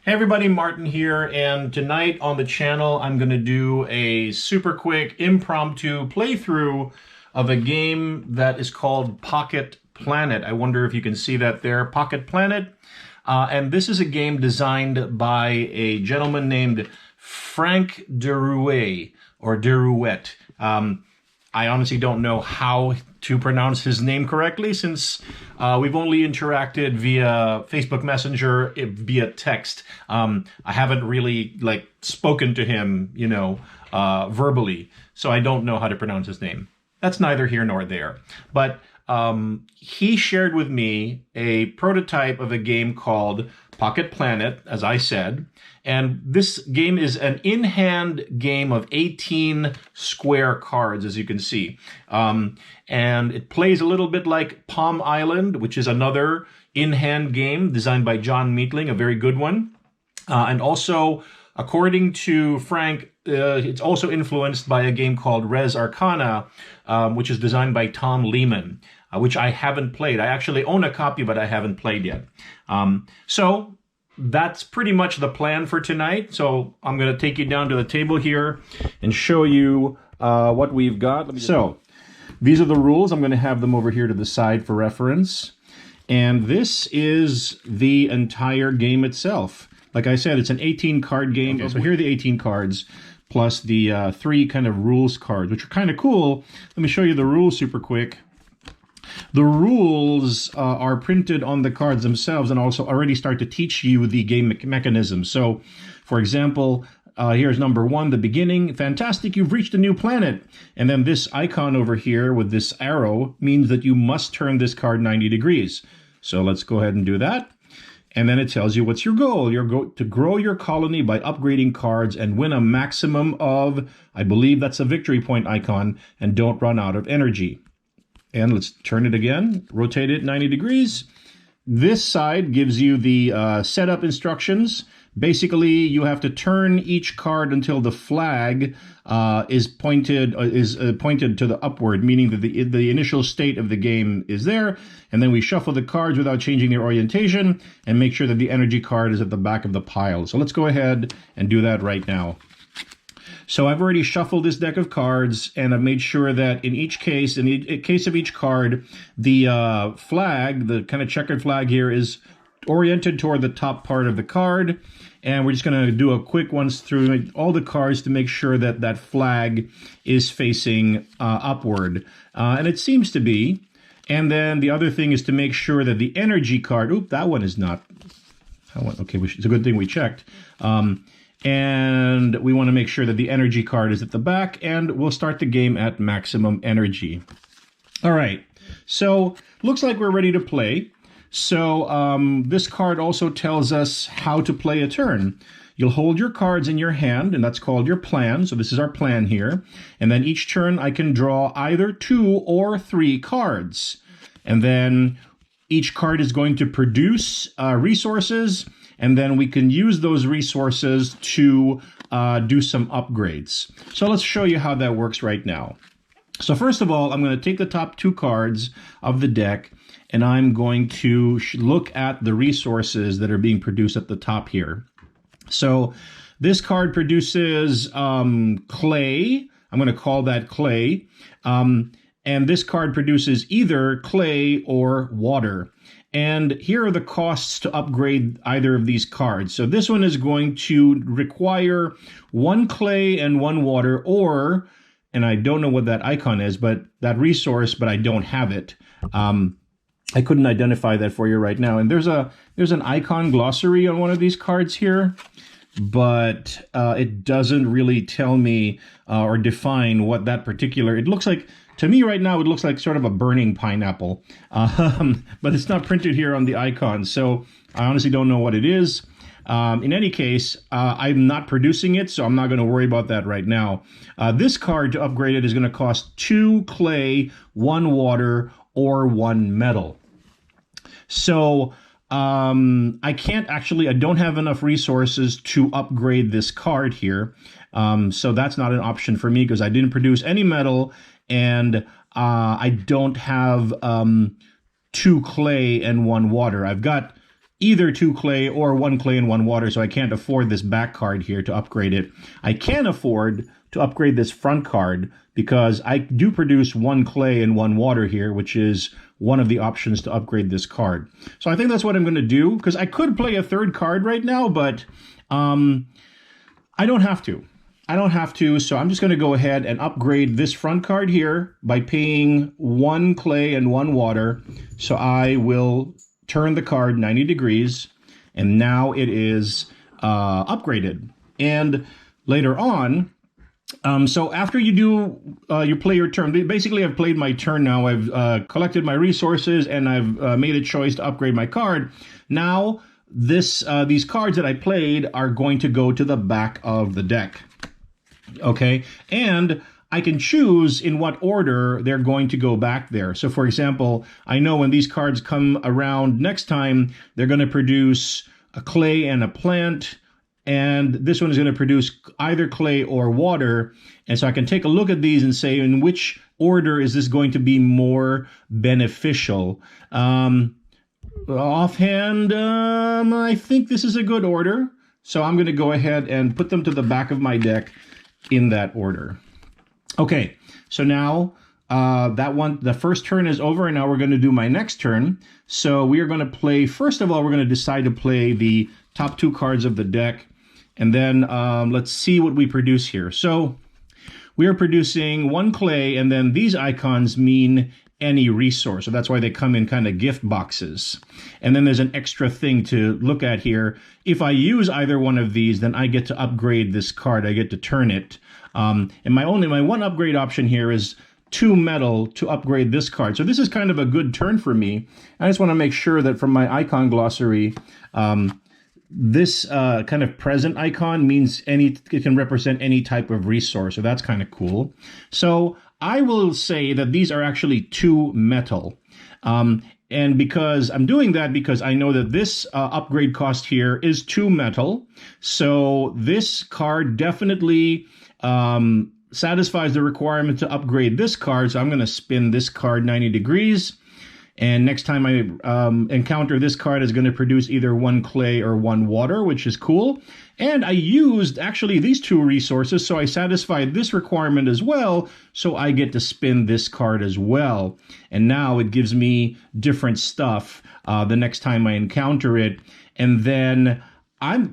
Hey everybody, Martin here, and tonight on the channel I'm going to do a super quick impromptu playthrough of a game that is called Pocket Planet. I wonder if you can see that there, Pocket Planet. And this is a game designed by a gentleman named Franck de Ruet, or de Ruet. I honestly don't know how to pronounce his name correctly since we've only interacted via Facebook Messenger, via text. I haven't really spoken to him, verbally, so I don't know how to pronounce his name. That's neither here nor there. But he shared with me a prototype of a game called Pocket Planet, as I said. And this game is an in-hand game of 18 square cards, as you can see. And it plays a little bit like Palm Island, which is another in-hand game designed by John Meatling, a very good one. And also, according to Frank, it's also influenced by a game called Res Arcana, which is designed by Tom Lehman, which I haven't played. I actually own a copy, but I haven't played yet. So that's pretty much the plan for tonight. So I'm going to take you down to the table here and show you what we've got. So these are the rules. I'm going to have them over here to the side for reference. And this is the entire game itself. Like I said, it's an 18-card game. Okay, so here are the 18 cards, plus the 3 kind of rules cards, which are kind of cool. Let me show you the rules super quick. The rules are printed on the cards themselves and also already start to teach you the game mechanism. So, for example, here's number 1, the beginning. Fantastic, you've reached a new planet. And then this icon over here with this arrow means that you must turn this card 90 degrees. So let's go ahead and do that. And then it tells you what's your goal. Your goal to grow your colony by upgrading cards and win a maximum of, I believe that's a victory point icon, and don't run out of energy. And let's turn it again, rotate it 90 degrees. This side gives you the setup instructions. Basically, you have to turn each card until the flag is pointed to the upward, meaning that the initial state of the game is there. And then we shuffle the cards without changing their orientation and make sure that the energy card is at the back of the pile. So let's go ahead and do that right now. So I've already shuffled this deck of cards, and I've made sure that in each case, in the case of each card, the flag, the kind of checkered flag here, is oriented toward the top part of the card. And we're just going to do a quick once through all the cards to make sure that that flag is facing upward. And it seems to be. And then the other thing is to make sure that the energy card, oop, that one is not. Okay, it's a good thing we checked. And we want to make sure that the energy card is at the back, and we'll start the game at maximum energy. All right, so looks like we're ready to play. So this card also tells us how to play a turn. You'll hold your cards in your hand, and that's called your plan. So this is our plan here. And then each turn I can draw either 2 or 3 cards. And then each card is going to produce resources, and then we can use those resources to do some upgrades. So let's show you how that works right now. So first of all, I'm going to take the top 2 cards of the deck, and I'm going to look at the resources that are being produced at the top here. So this card produces clay. I'm going to call that clay. And this card produces either clay or water. And here are the costs to upgrade either of these cards. So this one is going to require 1 clay and 1 water, or, and I don't know what that icon is, but that resource, but I don't have it. I couldn't identify that for you right now. And there's an icon glossary on one of these cards here, but it doesn't really tell me or define what that particular, it looks like, to me right now, it looks like sort of a burning pineapple, but it's not printed here on the icon, so I honestly don't know what it is. In any case, I'm not producing it, so I'm not going to worry about that right now. This card, to upgrade it, is going to cost 2 clay, 1 water, or 1 metal. So I don't have enough resources to upgrade this card here. So that's not an option for me because I didn't produce any metal, and I don't have 2 clay and 1 water. I've got either 2 clay or 1 clay and 1 water, so I can't afford this back card here to upgrade it. I can afford to upgrade this front card because I do produce 1 clay and 1 water here, which is one of the options to upgrade this card. So I think that's what I'm going to do, because I could play a third card right now, but I don't have to. I don't have to, so I'm just going to go ahead and upgrade this front card here by paying 1 clay and 1 water. So I will turn the card 90 degrees, and now it is upgraded. And later on, so after you do, you play your turn. Basically, I've played my turn now. I've collected my resources, and I've made a choice to upgrade my card. Now, these cards that I played are going to go to the back of the deck. Okay, and I can choose in what order they're going to go back there. So, for example, I know when these cards come around next time, they're going to produce a clay and a plant, and this one is going to produce either clay or water. And so I can take a look at these and say, in which order is this going to be more beneficial? Offhand, I think this is a good order. So I'm going to go ahead and put them to the back of my deck in that order. Okay, so now the first turn is over, and now we're going to do my next turn. So we are going to play, first of all, we're going to decide to play the top 2 cards of the deck, and then let's see what we produce here. So we are producing 1 clay, and then these icons mean any resource. So that's why they come in kind of gift boxes. And then there's an extra thing to look at here. If I use either one of these, then I get to upgrade this card. I get to turn it. And my one upgrade option here is 2 metal to upgrade this card. So this is kind of a good turn for me. I just want to make sure that from my icon glossary, this kind of present icon means it can represent any type of resource. So that's kind of cool. So I will say that these are actually 2 metal. And because I'm doing that, because I know that this upgrade cost here is 2 metal. So this card definitely satisfies the requirement to upgrade this card. So I'm going to spin this card 90 degrees. And next time I encounter this card, is going to produce either 1 clay or 1 water, which is cool. And I used actually these 2 resources, so I satisfied this requirement as well, so I get to spin this card as well. And now it gives me different stuff the next time I encounter it. And then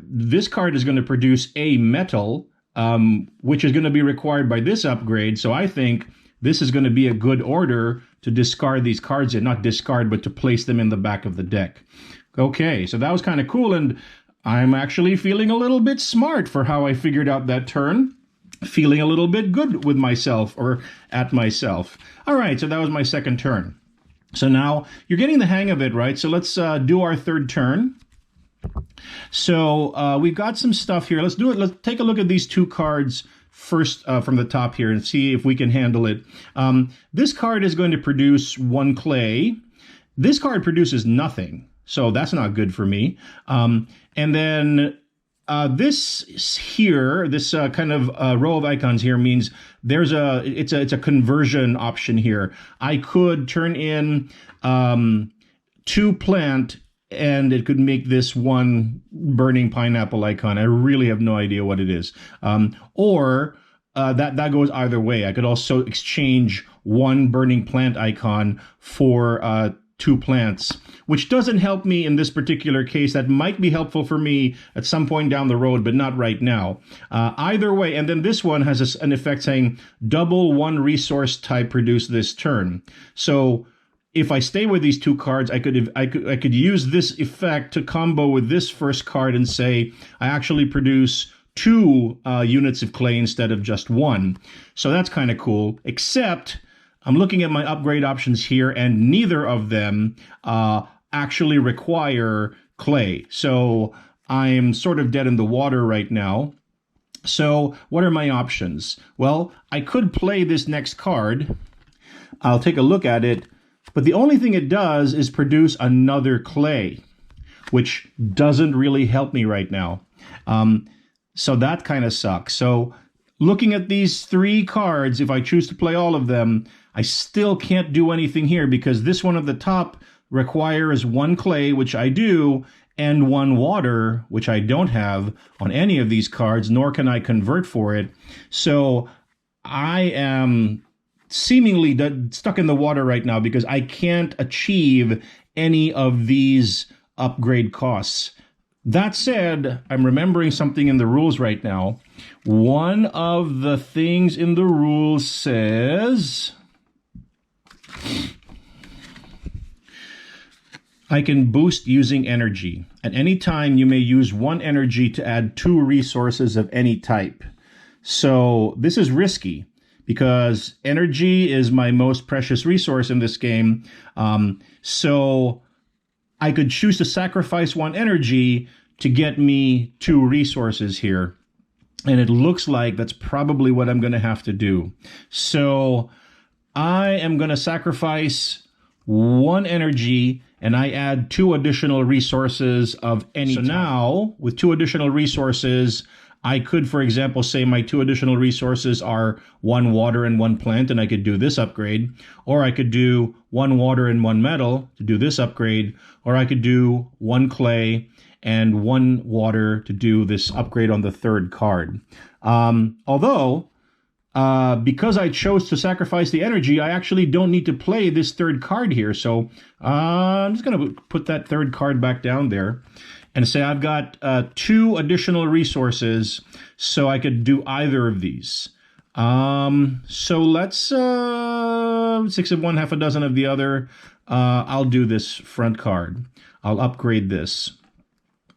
this card is going to produce a metal, which is going to be required by this upgrade. So I think this is going to be a good order to discard these cards in. Not discard, but to place them in the back of the deck. Okay, so that was kind of cool, and I'm actually feeling a little bit smart for how I figured out that turn. Feeling a little bit good with myself, or at myself. All right, so that was my second turn. So now you're getting the hang of it, right? So let's do our third turn. So we've got some stuff here. Let's do it. Let's take a look at these 2 cards first from the top here and see if we can handle it. This card is going to produce 1 clay. This card produces nothing, so that's not good for me. And then this here, this kind of row of icons here means it's a conversion option here. I could turn in 2 plant, and it could make this 1 burning pineapple icon. I really have no idea what it is. Or that goes either way. I could also exchange 1 burning plant icon for 2 plants, which doesn't help me in this particular case. That might be helpful for me at some point down the road, but not right now. Either way, and then this one has an effect saying double 1 resource type produced this turn. So if I stay with these 2 cards, I could use this effect to combo with this first card and say I actually produce 2 units of clay instead of just 1. So that's kind of cool, except I'm looking at my upgrade options here, and neither of them actually require clay. So I'm sort of dead in the water right now. So what are my options? Well, I could play this next card. I'll take a look at it. But the only thing it does is produce another clay, which doesn't really help me right now. So that kind of sucks. So looking at these 3 cards, if I choose to play all of them, I still can't do anything here because this one at the top requires 1 clay, which I do, and 1 water, which I don't have on any of these cards, nor can I convert for it. So I am seemingly stuck in the water right now because I can't achieve any of these upgrade costs. That said, I'm remembering something in the rules right now. One of the things in the rules says I can boost using energy. At any time, you may use 1 energy to add 2 resources of any type. So this is risky because energy is my most precious resource in this game. So I could choose to sacrifice 1 energy to get me 2 resources here. And it looks like that's probably what I'm going to have to do. So I am going to sacrifice 1 energy and I add 2 additional resources of any type. So now, with 2 additional resources, I could, for example, say my 2 additional resources are 1 water and 1 plant, and I could do this upgrade. Or I could do 1 water and 1 metal to do this upgrade. Or I could do 1 clay and 1 water to do this upgrade on the 3rd card. Although, because I chose to sacrifice the energy, I actually don't need to play this 3rd card here. So I'm just going to put that 3rd card back down there and say I've got 2 additional resources, so I could do either of these. So let's 6 of one, half a dozen of the other. I'll do this front card. I'll upgrade this.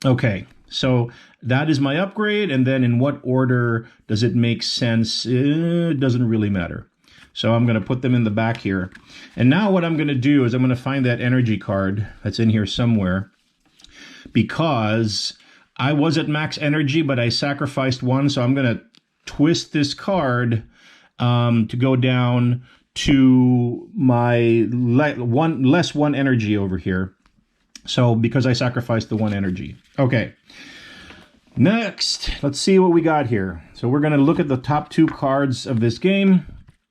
Okay, so that is my upgrade, and then in what order does it make sense? It doesn't really matter. So I'm going to put them in the back here. And now what I'm going to do is I'm going to find that energy card that's in here somewhere, because I was at max energy, but I sacrificed 1, so I'm going to twist this card to go down to my less 1 energy over here. So because I sacrificed the 1 energy. Okay. Next, let's see what we got here. So we're going to look at the top 2 cards of this game,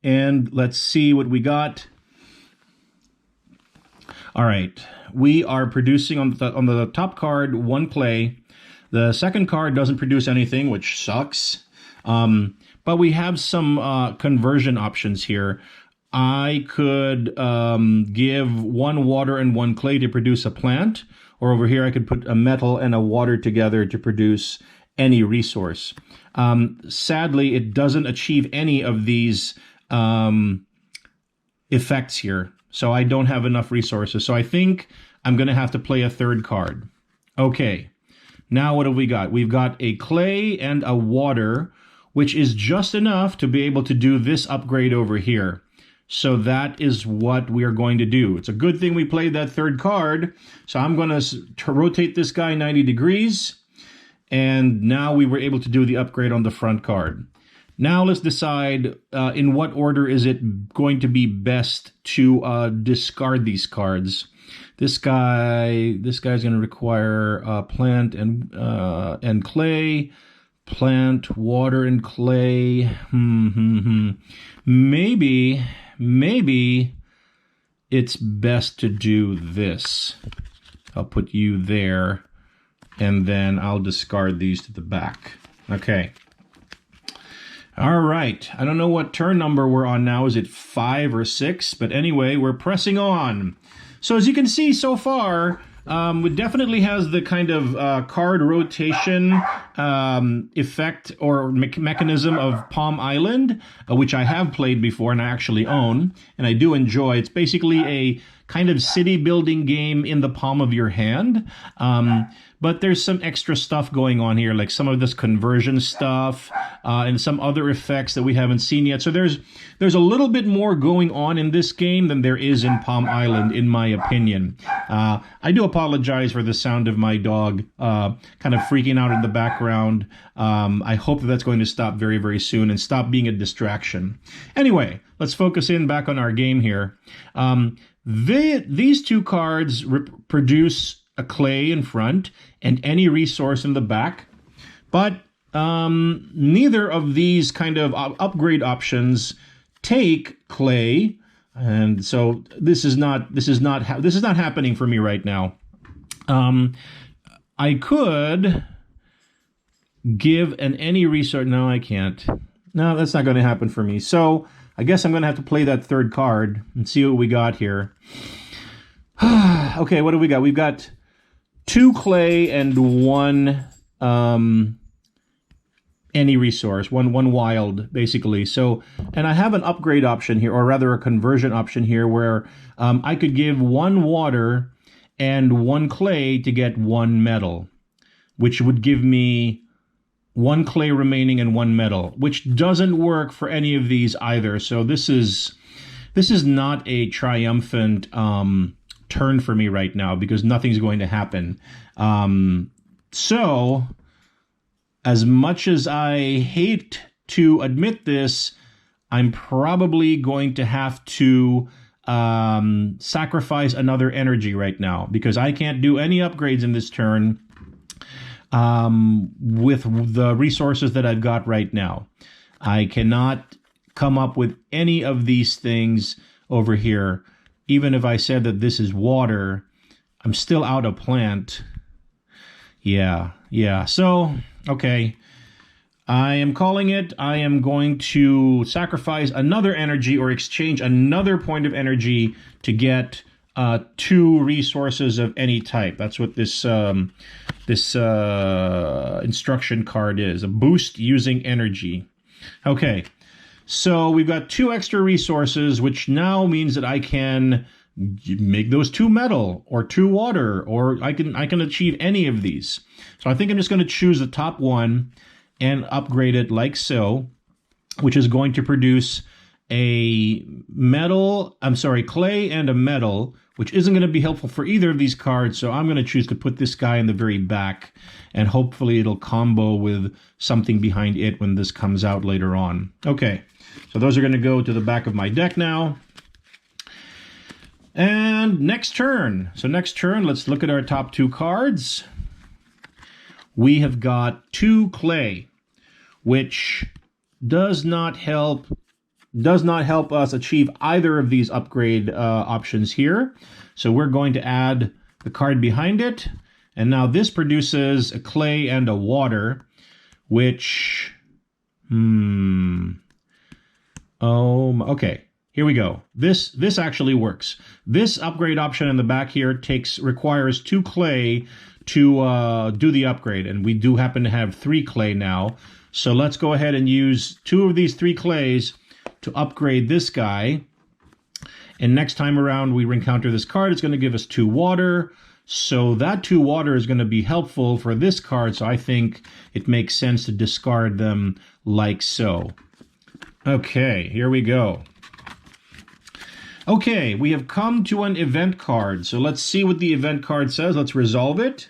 and let's see what we got. All right. We are producing on the top card 1 clay. The 2nd card doesn't produce anything, which sucks. But we have some conversion options here. I could give 1 water and 1 clay to produce a plant, or over here I could put a metal and a water together to produce any resource. Sadly, it doesn't achieve any of these effects here, so I don't have enough resources. So I think I'm going to have to play a 3rd card. Okay, now what have we got? We've got a clay and a water, which is just enough to be able to do this upgrade over here. So that is what we are going to do. It's a good thing we played that 3rd card. So I'm going to rotate this guy 90 degrees. And now we were able to do the upgrade on the front card. Now let's decide in what order is it going to be best to discard these cards. This guy's going to require plant and clay. Plant, water, and clay. Maybe it's best to do this. I'll put you there, and then I'll discard these to the back. Okay. All right. I don't know what turn number we're on now. Is it 5 or 6? But anyway, we're pressing on. So as you can see so far, it definitely has the kind of card rotation effect or mechanism of Palm Island, which I have played before and I actually own, and I do enjoy. It's basically a kind of city building game in the palm of your hand. But there's some extra stuff going on here, like some of this conversion stuff and some other effects that we haven't seen yet. So there's a little bit more going on in this game than there is in Palm Island, in my opinion. I do apologize for the sound of my dog kind of freaking out in the background. I hope that's going to stop very, very soon and stop being a distraction. Anyway, let's focus in back on our game here. These 2 cards produce a clay in front and any resource in the back, but neither of these kind of upgrade options take clay, and so this is not happening for me right now. I could give any resource. No, I can't. No, that's not going to happen for me. So I guess I'm going to have to play that third card and see what we got here. Okay, what do we got? We've got 2 clay and 1 any resource, one wild, basically. So, and I have an upgrade option here, or rather a conversion option here, where I could give 1 water and 1 clay to get 1 metal, which would give me 1 clay remaining and 1 metal, which doesn't work for any of these either. So this is not a triumphant turn for me right now, because nothing's going to happen. So as much as I hate to admit this, I'm probably going to have to sacrifice another energy right now, because I can't do any upgrades in this turn with the resources that I've got right now. I cannot come up with any of these things over here. Even if I said that this is water, I'm still out of plant. Yeah. So, okay. I am calling it. I am going to sacrifice another energy, or exchange another point of energy to get 2 resources of any type. That's what this instruction card is. A boost using energy. Okay. So we've got 2 extra resources, which now means that I can make those 2 metal or 2 water, or I can achieve any of these. So I think I'm just going to choose the top one and upgrade it like so, which is going to produce a clay and a metal, which isn't going to be helpful for either of these cards. So I'm going to choose to put this guy in the very back, and hopefully it'll combo with something behind it when this comes out later on. Okay, so those are going to go to the back of my deck now. And next turn. So next turn, let's look at our top 2 cards. We have got 2 clay, which does not help us achieve either of these upgrade options here. So we're going to add the card behind it. And now this produces a clay and a water, which, okay. Here we go. This actually works. This upgrade option in the back here requires 2 clay to do the upgrade, and we do happen to have 3 clay now. So let's go ahead and use 2 of these 3 clays to upgrade this guy. And next time around we encounter this card, it's going to give us 2 water. So that 2 water is going to be helpful for this card. So I think it makes sense to discard them like so. Okay, here we go. Okay, we have come to an event card. So let's see what the event card says. Let's resolve it.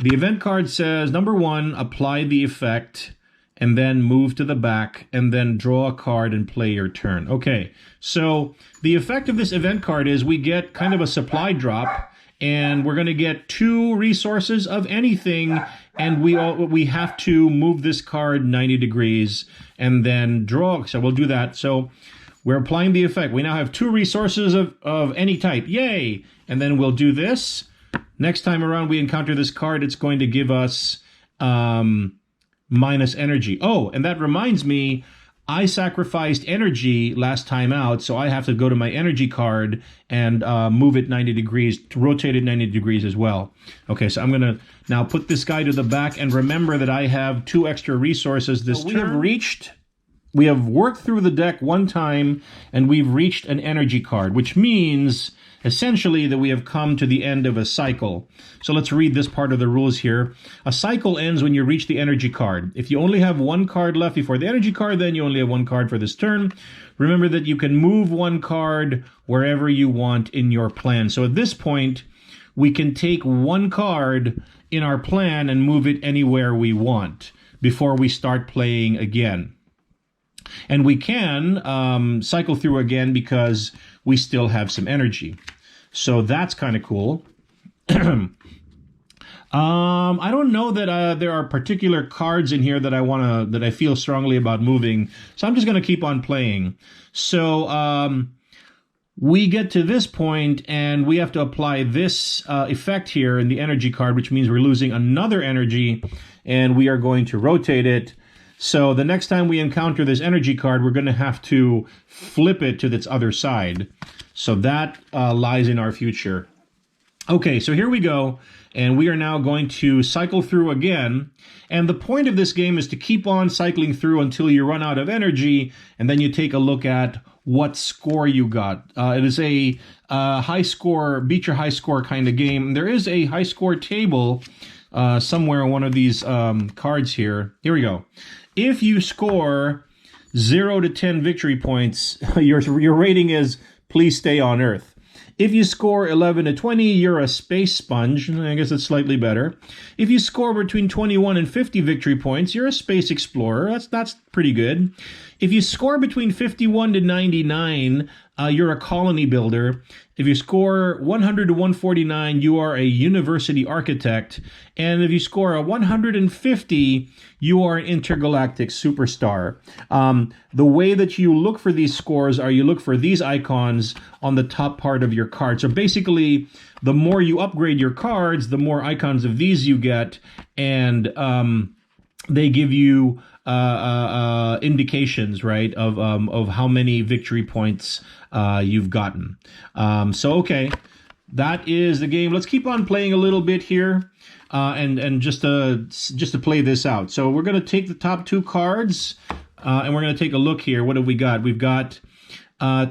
The event card says, number 1, apply the effect, and then move to the back, and then draw a card and play your turn. Okay, so the effect of this event card is we get kind of a supply drop, and we're going to get 2 resources of anything, and we have to move this card 90 degrees and then draw. So we'll do that. So we're applying the effect. We now have 2 resources of any type. Yay! And then we'll do this. Next time around we encounter this card, it's going to give us minus energy. Oh, and that reminds me, I sacrificed energy last time out, so I have to go to my energy card and move it 90 degrees, to rotate it 90 degrees as well. Okay, so I'm going to now put this guy to the back, and remember that I have 2 extra resources this turn. We have worked through the deck 1 time, and we've reached an energy card, which means essentially that we have come to the end of a cycle. So let's read this part of the rules here. A cycle ends when you reach the energy card. If you only have 1 card left before the energy card, then you only have 1 card for this turn. Remember that you can move 1 card wherever you want in your plan. So at this point, we can take 1 card in our plan and move it anywhere we want before we start playing again. And we can cycle through again because we still have some energy. So that's kind of cool. I don't know that there are particular cards in here that I feel strongly about moving. So I'm just going to keep on playing. So we get to this point and we have to apply this effect here in the energy card, which means we're losing another energy, and we are going to rotate it. So the next time we encounter this energy card, we're going to have to flip it to its other side. So that lies in our future. Okay, so here we go, and we are now going to cycle through again. And the point of this game is to keep on cycling through until you run out of energy, and then you take a look at what score you got. It is a high score, beat your high score kind of game. There is a high score table somewhere on one of these cards here. Here we go. If you score 0 to 10 victory points, your rating is please stay on Earth. If you score 11 to 20, you're a space sponge. I guess it's slightly better. If you score between 21 and 50 victory points, you're a space explorer. That's pretty good. If you score between 51 to 99, you're a colony builder. If you score 100 to 149, you are a university architect. And if you score a 150, you are an intergalactic superstar. The way that you look for these scores are you look for these icons on the top part of your card. So basically, the more you upgrade your cards, the more icons of these you get, and they give you indications, right, of how many victory points you've gotten. So okay, that is the game. Let's keep on playing a little bit here, and just to play this out. So we're going to take the top two cards, and we're going to take a look here. What have we got? We've got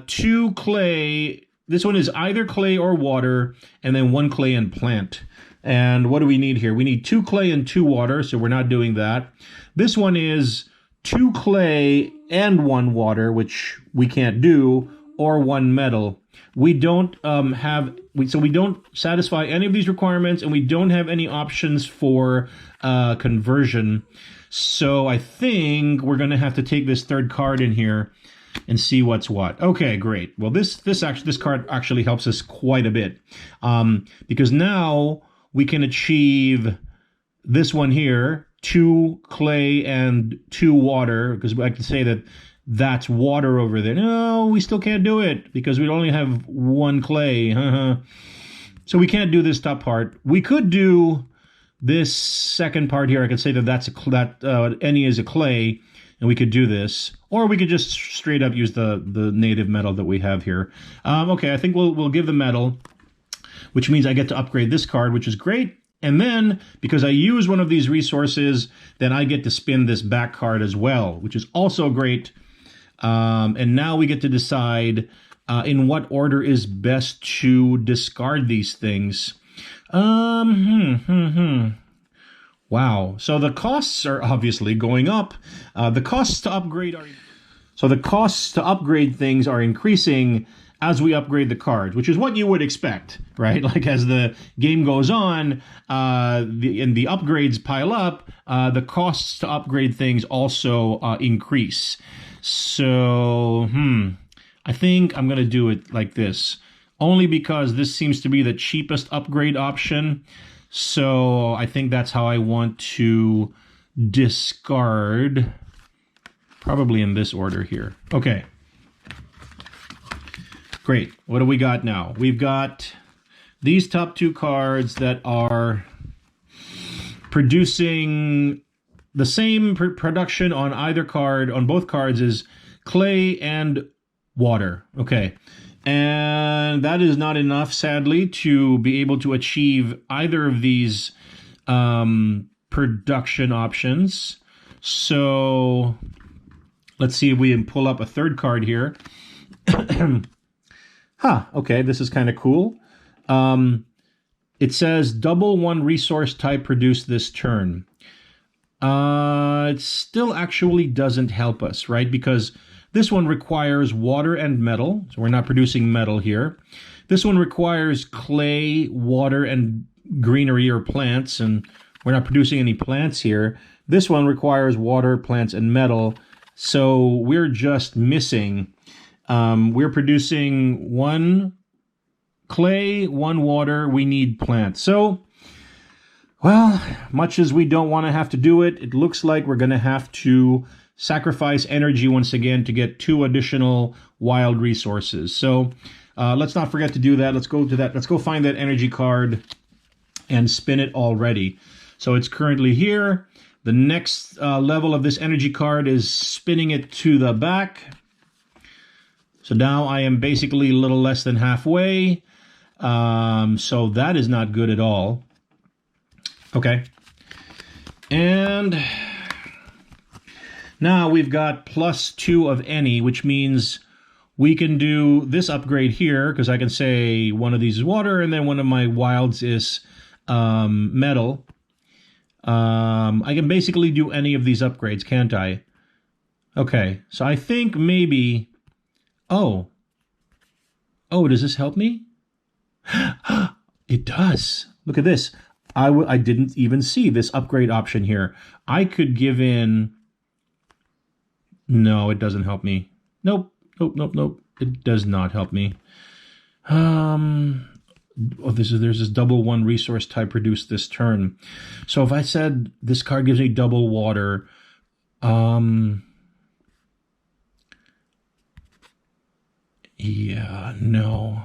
2 clay. This one is either clay or water, and then 1 clay and plant. And what do we need here? We need 2 clay and 2 water, so we're not doing that. This one is 2 clay and 1 water, which we can't do, or 1 metal. We don't we don't satisfy any of these requirements, and we don't have any options for conversion. So I think we're going to have to take this third card in here and see what's what. Okay, great. Well, this card actually helps us quite a bit, because now we can achieve this one here, 2 clay and 2 water, because I can say that that's water over there. No, we still can't do it because we only have 1 clay. So we can't do this top part. We could do this second part here. I could say that any is a clay, and we could do this, or we could just straight up use the native metal that we have here. Okay, I think we'll give the metal, which means I get to upgrade this card, which is great. And then, because I use one of these resources, then I get to spin this back card as well, which is also great. And now we get to decide in what order is best to discard these things. Wow. So the costs are obviously going up. The costs to upgrade things are increasing as we upgrade the cards, which is what you would expect, right? Like as the game goes on, and the upgrades pile up, the costs to upgrade things also increase. So, I think I'm going to do it like this, only because this seems to be the cheapest upgrade option. So I think that's how I want to discard, probably in this order here. Okay. Great. What do we got now? We've got these top 2 cards that are producing the same production on either card, on both cards, is clay and water. Okay. And that is not enough, sadly, to be able to achieve either of these production options. So let's see if we can pull up a third card here. Okay, this is kind of cool. It says double 1 resource type produced this turn. It still actually doesn't help us, right? Because this one requires water and metal, so we're not producing metal here. This one requires clay, water, and greenery or plants, and we're not producing any plants here. This one requires water, plants, and metal, so we're just missing. We're producing 1 clay, 1 water, we need plants. So, well, much as we don't want to have to do it, it looks like we're going to have to sacrifice energy once again to get 2 additional wild resources. So let's not forget to do that. Let's go to that. Let's go find that energy card and spin it already. So it's currently here. The next level of this energy card is spinning it to the back. So now I am basically a little less than halfway. So that is not good at all. Okay. And now we've got +2 of any, which means we can do this upgrade here, because I can say one of these is water, and then one of my wilds is metal. I can basically do any of these upgrades, can't I? Okay, so I think maybe... Oh, does this help me? It does. Look at this. I didn't even see this upgrade option here. I could give in... No, it doesn't help me. Nope. It does not help me. There's this double 1 resource type produced this turn. So if I said this card gives me double water, yeah, no.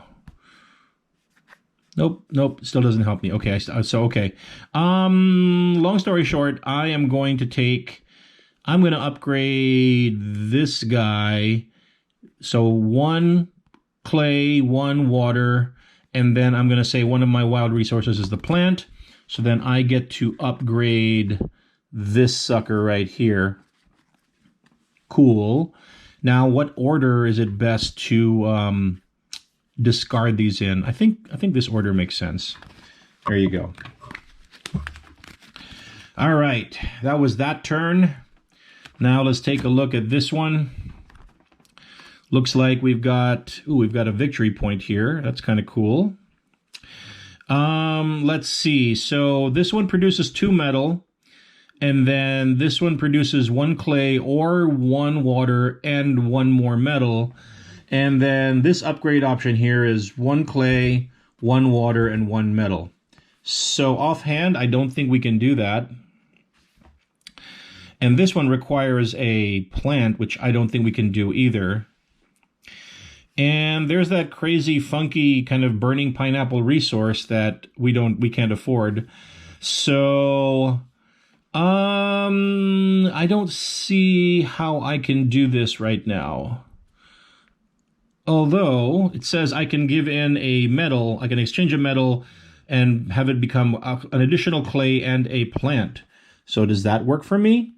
Nope, still doesn't help me. Okay, okay. Long story short, I'm going to upgrade this guy. So 1 clay, 1 water, and then I'm going to say one of my wild resources is the plant. So then I get to upgrade this sucker right here. Cool. Now, what order is it best to discard these in? I think this order makes sense. There you go. All right, that was that turn. Now let's take a look at this one. Looks like we've got a victory point here. That's kind of cool. Let's see. So this one produces 2 metal, and then this one produces 1 clay or 1 water and 1 more metal. And then this upgrade option here is 1 clay, 1 water, and 1 metal. So offhand, I don't think we can do that. And this one requires a plant, which I don't think we can do either. And there's that crazy, funky kind of burning pineapple resource that we can't afford. So, I don't see how I can do this right now. Although it says I can give in a metal, I can exchange a metal and have it become an additional clay and a plant. So does that work for me?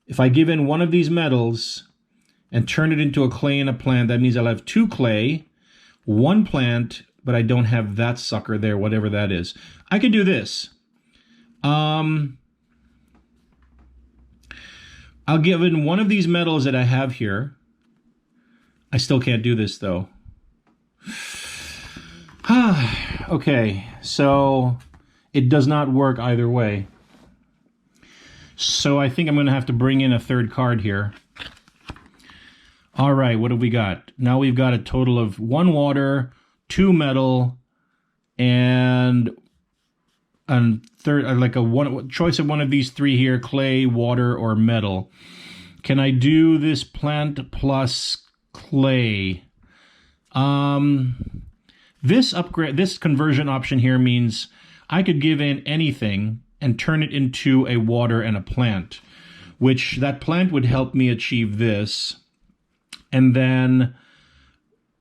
If I give in one of these metals and turn it into a clay and a plant, that means I'll have 2 clay, 1 plant, but I don't have that sucker there, whatever that is. I could do this. I'll give in one of these metals that I have here. I still can't do this, though. Okay, so it does not work either way. So I think I'm going to have to bring in a 3rd card here. All right, what have we got? Now we've got a total of 1 water, 2 metal, and a third, like a choice of one of these 3 here: clay, water, or metal. Can I do this plant plus clay? This conversion option here means I could give in anything and turn it into a water and a plant, which that plant would help me achieve this. And then,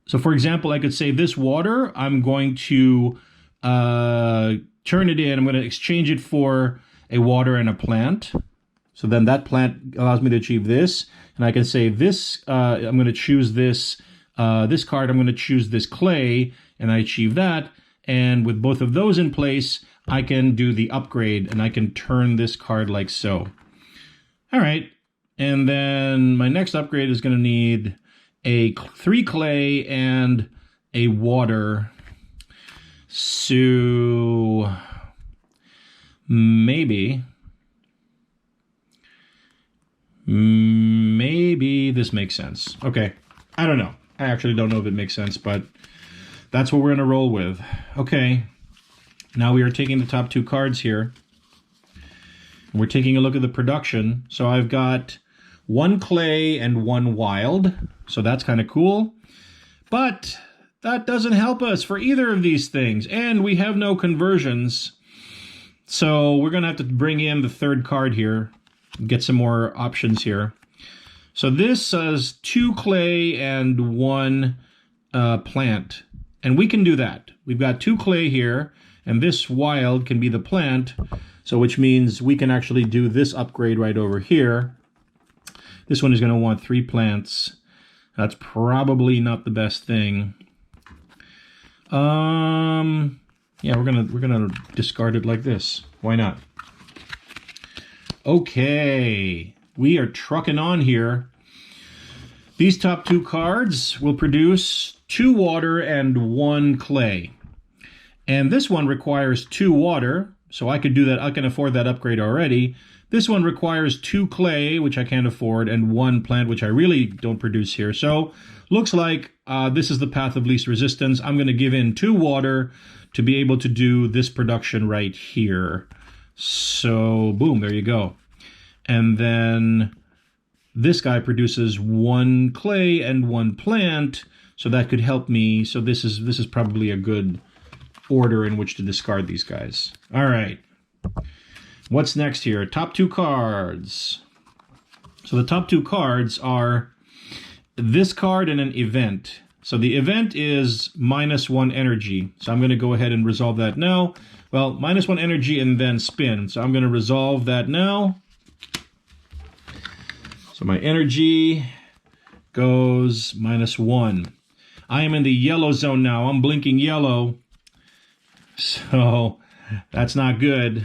so for example, I could say this water, I'm going to turn it in, I'm going to exchange it for a water and a plant. So then that plant allows me to achieve this. And I can say this, I'm going to choose this card, I'm going to choose this clay, and I achieve that. And with both of those in place, I can do the upgrade, and I can turn this card like so. All right. And then my next upgrade is going to need a 3 clay and a water. So maybe this makes sense. Okay. I don't know. I actually don't know if it makes sense, but that's what we're going to roll with. Okay. Now we are taking the top 2 cards here. We're taking a look at the production. So I've got 1 clay and 1 wild. So that's kind of cool. But that doesn't help us for either of these things. And we have no conversions. So we're going to have to bring in the third card here. Get some more options here. So this says 2 clay and 1 plant. And we can do that. We've got 2 clay here. And this wild can be the plant. So which means we can actually do this upgrade right over here. This one is going to want 3 plants. That's probably not the best thing. Yeah, we're gonna discard it like this. Why not? Okay, we are trucking on here. These top 2 cards will produce 2 water and 1 clay. And this one requires 2 water, so I could do that. I can afford that upgrade already. This one requires 2 clay, which I can't afford, and 1 plant, which I really don't produce here. So looks like this is the path of least resistance. I'm going to give in 2 water to be able to do this production right here. So boom, there you go. And then this guy produces 1 clay and 1 plant, so that could help me. So this is probably a good order in which to discard these guys. All right. What's next here? Top 2 cards. So the top 2 cards are this card and an event. So the event is -1 energy. So I'm going to go ahead and resolve that now. Well, -1 energy and then spin. So I'm going to resolve that now. So my energy goes -1. I am in the yellow zone now. I'm blinking yellow. So that's not good.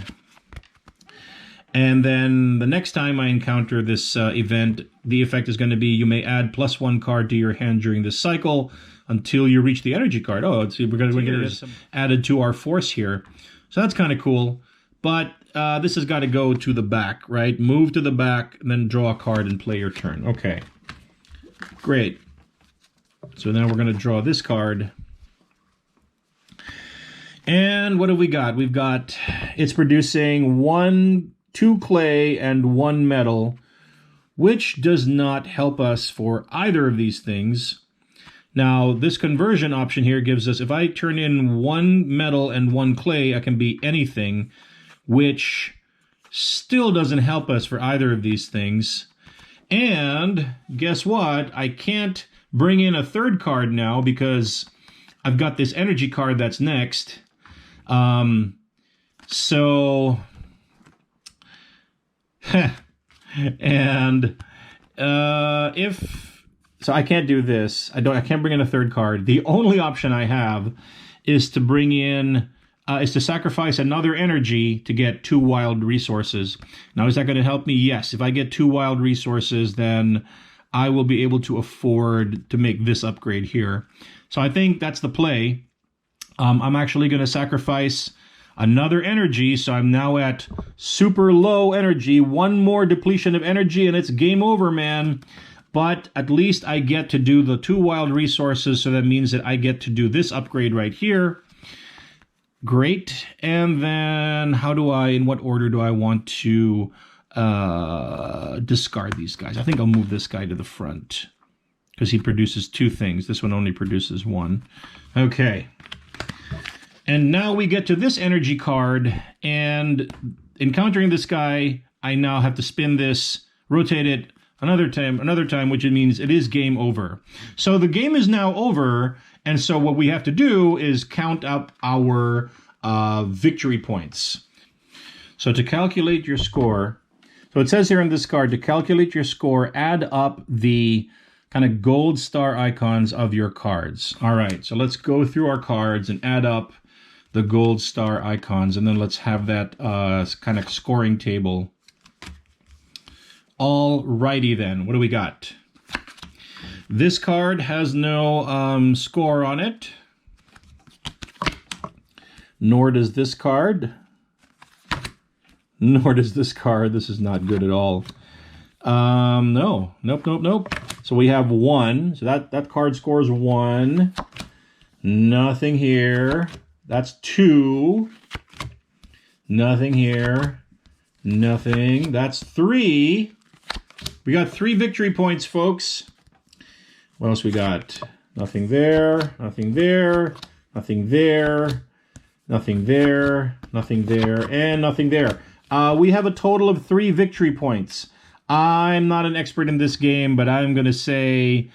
And then the next time I encounter this event, the effect is going to be you may add +1 card to your hand during this cycle until you reach the energy card. Oh, see, we're going to get this added to our force here. So that's kind of cool. But this has got to go to the back, right? Move to the back, and then draw a card and play your turn. Okay, great. So now we're going to draw this card. And what have we got? We've got, it's producing 2 clay and 1 metal, which does not help us for either of these things. Now, this conversion option here gives us, if I turn in 1 metal and 1 clay, I can be anything, which still doesn't help us for either of these things. And guess what? I can't bring in a third card now because I've got this energy card that's next. So... and so I can't do this. I can't bring in a third card. The only option I have is to bring in is to sacrifice another energy to get 2 wild resources. Now, is that going to help me? Yes. If I get 2 wild resources, then I will be able to afford to make this upgrade here. So I think that's the play. I'm actually going to sacrifice another energy, so I'm now at super low energy. 1 more depletion of energy, and it's game over, man. But at least I get to do the 2 wild resources, so that means that I get to do this upgrade right here. Great. And then in what order do I want to discard these guys? I think I'll move this guy to the front because he produces 2 things. This one only produces 1. Okay. And now we get to this energy card, and encountering this guy, I now have to spin this, rotate it another time, which means it is game over. So the game is now over, and so what we have to do is count up our victory points. So to calculate your score, so it says here in this card, to calculate your score, add up the kind of gold star icons of your cards. All right, so let's go through our cards and add up the gold star icons, and then let's have that kind of scoring table. Alrighty then, what do we got? This card has no score on it, nor does this card, nor does this card. This is not good at all. No, nope. So we have 1, so that card scores 1. Nothing here. That's 2. Nothing here. Nothing. That's 3. We got 3 victory points, folks. What else we got? Nothing there, nothing there, nothing there, nothing there, nothing there, and nothing there. We have a total of 3 victory points. I'm not an expert in this game, but I'm going to say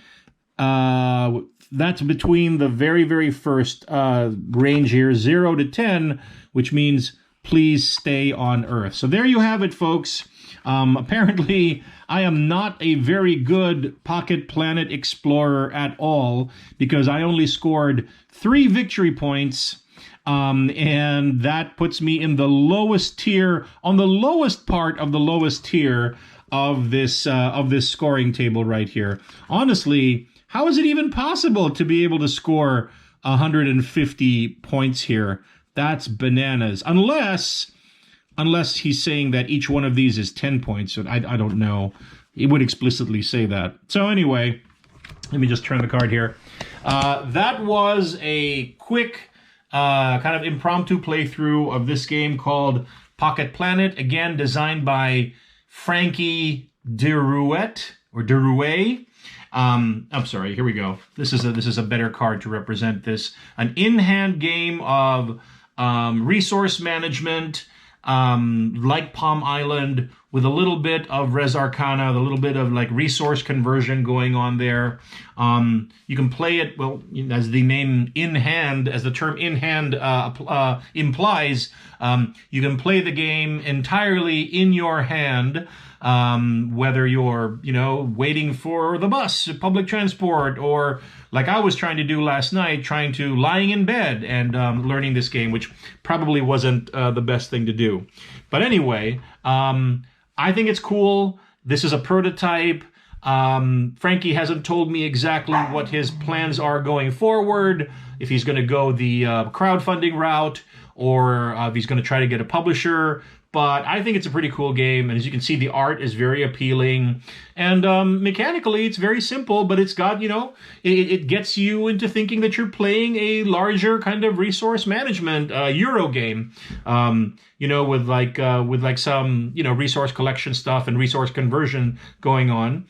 that's between the very, very first range here, 0 to 10, which means please stay on Earth. So there you have it, folks. Apparently, I am not a very good Pocket Planet explorer at all, because I only scored 3 victory points, and that puts me in the lowest tier, on the lowest part of the lowest tier of this scoring table right here. Honestly, how is it even possible to be able to score 150 points here? That's bananas. Unless he's saying that each one of these is 10 points. So I don't know. He would explicitly say that. So anyway, let me just turn the card here. That was a quick kind of impromptu playthrough of this game called Pocket Planet. Again, designed by Franck de Ruet, or de Ruet. I'm sorry, here we go. This is a better card to represent this. An in-hand game of resource management, like Palm Island, with a little bit of Res Arcana, a little bit of like resource conversion going on there. You can play it, well, as the name in hand, as the term in hand implies, you can play the game entirely in your hand, whether you're, waiting for the bus, public transport, or like I was trying to do last night, lying in bed and learning this game, which probably wasn't the best thing to do. But anyway, I think it's cool. This is a prototype. Frankie hasn't told me exactly what his plans are going forward, if he's going to go the crowdfunding route, or if he's going to try to get a publisher. But I think it's a pretty cool game, and as you can see, the art is very appealing, and mechanically it's very simple, but it's got, it gets you into thinking that you're playing a larger kind of resource management Euro game, with like some, resource collection stuff and resource conversion going on.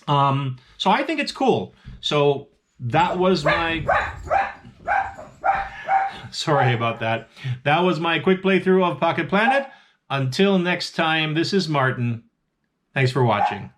So I think it's cool. So that was my... Sorry about that. That was my quick playthrough of Pocket Planet. Until next time, this is Martin. Thanks for watching.